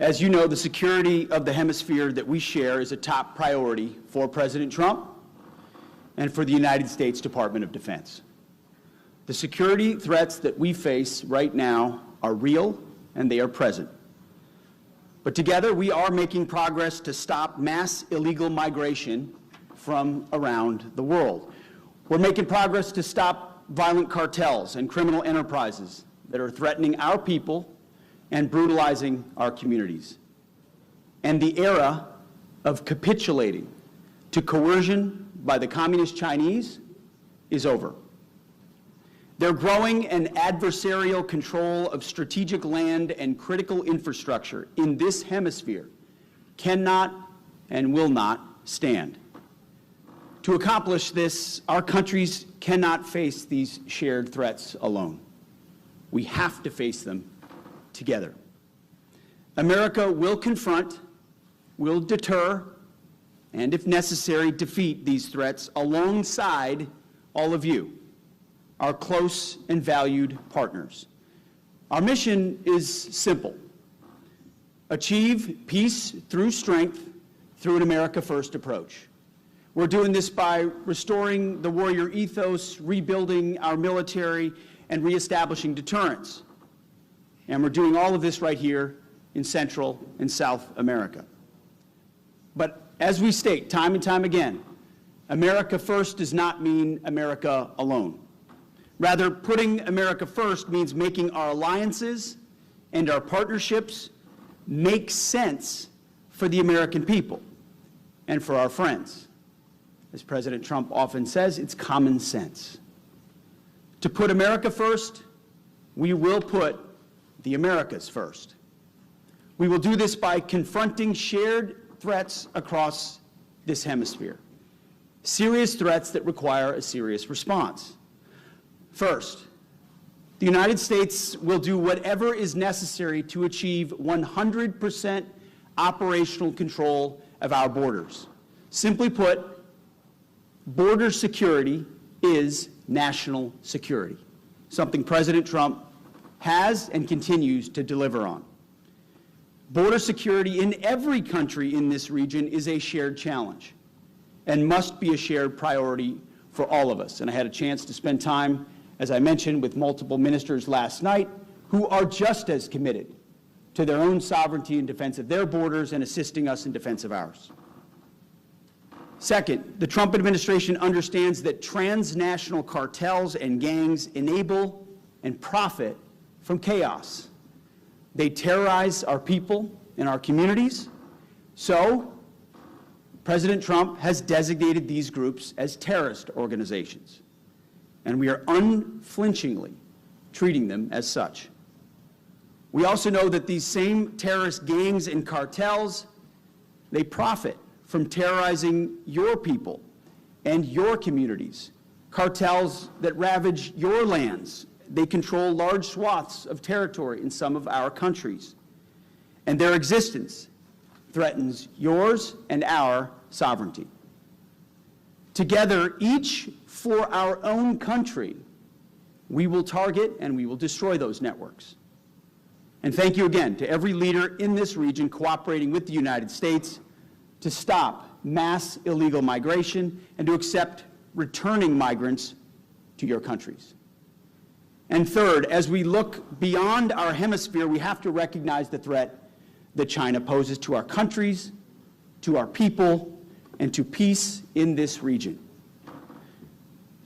As you know, the security of the hemisphere that we share is a top priority for President Trump and for the United States Department of Defense. The security threats that we face right now are real and they are present. But together we are making progress to stop mass illegal migration from around the world. We're making progress to stop violent cartels and criminal enterprises that are threatening our people and brutalizing our communities. And the era of capitulating to coercion by the Communist Chinese is over. Their growing and adversarial control of strategic land and critical infrastructure in this hemisphere cannot and will not stand. To accomplish this, our countries cannot face these shared threats alone. We have to face them together. America will confront, will deter, and if necessary, defeat these threats alongside all of you, our close and valued partners. Our mission is simple: achieve peace through strength through an America First approach. We're doing this by restoring the warrior ethos, rebuilding our military, and reestablishing deterrence. And we're doing all of this right here in Central and South America. But as we state time and time again, America First does not mean America alone. Rather, putting America first means making our alliances and our partnerships make sense for the American people and for our friends. As President Trump often says, it's common sense. To put America first, we will put the Americas first. We will do this by confronting shared threats across this hemisphere, serious threats that require a serious response. First, the United States will do whatever is necessary to achieve 100% operational control of our borders. Simply put, border security is national security, something President Trump has and continues to deliver on. Border security in every country in this region is a shared challenge and must be a shared priority for all of us. And I had a chance to spend time, as I mentioned, with multiple ministers last night who are just as committed to their own sovereignty in defense of their borders and assisting us in defense of ours. Second, the Trump administration understands that transnational cartels and gangs enable and profit from chaos. They terrorize our people and our communities. So, President Trump has designated these groups as terrorist organizations, and we are unflinchingly treating them as such. We also know that these same terrorist gangs and cartels, they profit from terrorizing your people and your communities, cartels that ravage your lands. They control large swaths of territory in some of our countries, and their existence threatens yours and our sovereignty. Together, each for our own country, we will target and we will destroy those networks. And thank you again to every leader in this region cooperating with the United States to stop mass illegal migration and to accept returning migrants to your countries. And third, as we look beyond our hemisphere, we have to recognize the threat that China poses to our countries, to our people, and to peace in this region.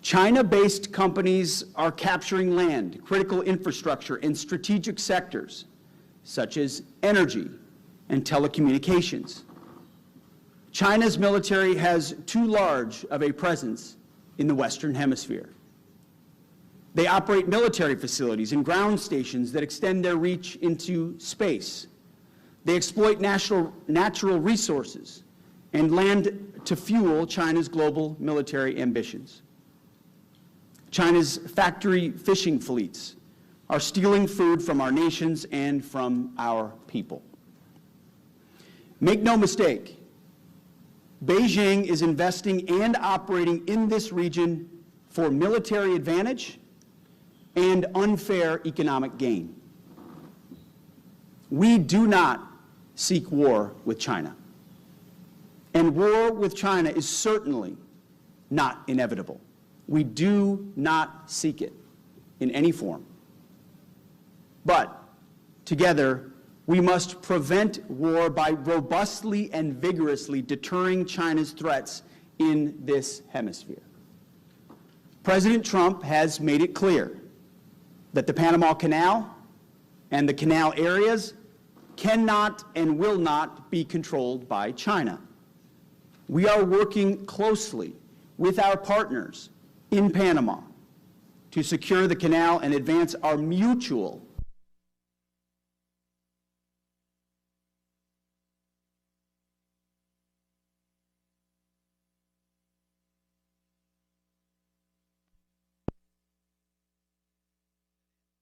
China-based companies are capturing land, critical infrastructure, and strategic sectors, such as energy and telecommunications. China's military has too large of a presence in the Western Hemisphere. They operate military facilities and ground stations that extend their reach into space. They exploit natural resources and land to fuel China's global military ambitions. China's factory fishing fleets are stealing food from our nations and from our people. Make no mistake, Beijing is investing and operating in this region for military advantage and unfair economic gain. We do not seek war with China. And war with China is certainly not inevitable. We do not seek it in any form. But together, we must prevent war by robustly and vigorously deterring China's threats in this hemisphere. President Trump has made it clear that the Panama Canal and the canal areas cannot and will not be controlled by China. We are working closely with our partners in Panama to secure the canal and advance our mutual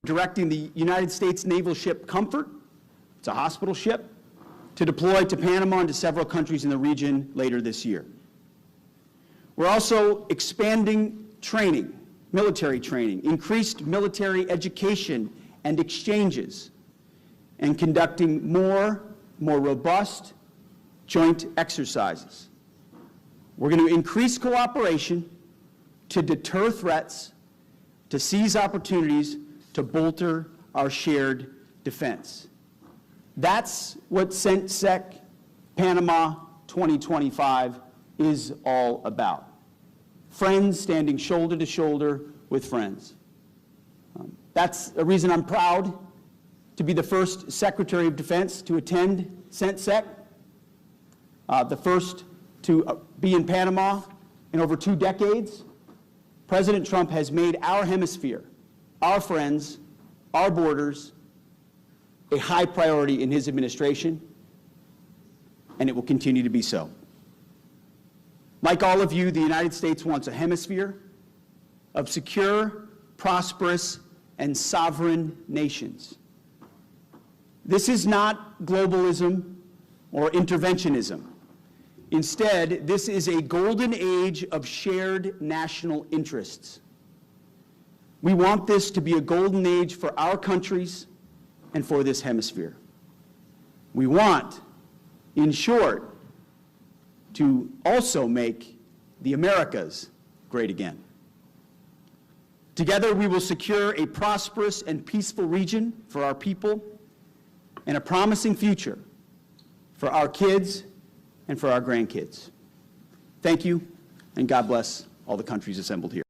directing the United States naval ship Comfort, it's a hospital ship, to deploy to Panama and to several countries in the region later this year. We're also expanding training, military training, increased military education and exchanges, and conducting more robust joint exercises. We're going to increase cooperation to deter threats, to seize opportunities, to bolster our shared defense. That's what CENTSEC Panama 2025 is all about. Friends standing shoulder to shoulder with friends. That's a reason I'm proud to be the first Secretary of Defense to attend CENTSEC, the first to be in Panama in over 2 decades. President Trump has made our hemisphere, our friends, our borders, a high priority in his administration, and it will continue to be so. Like all of you, the United States wants a hemisphere of secure, prosperous, and sovereign nations. This is not globalism or interventionism. Instead, this is a golden age of shared national interests. We want this to be a golden age for our countries and for this hemisphere. We want, in short, to also make the Americas great again. Together, we will secure a prosperous and peaceful region for our people and a promising future for our kids and for our grandkids. Thank you, and God bless all the countries assembled here.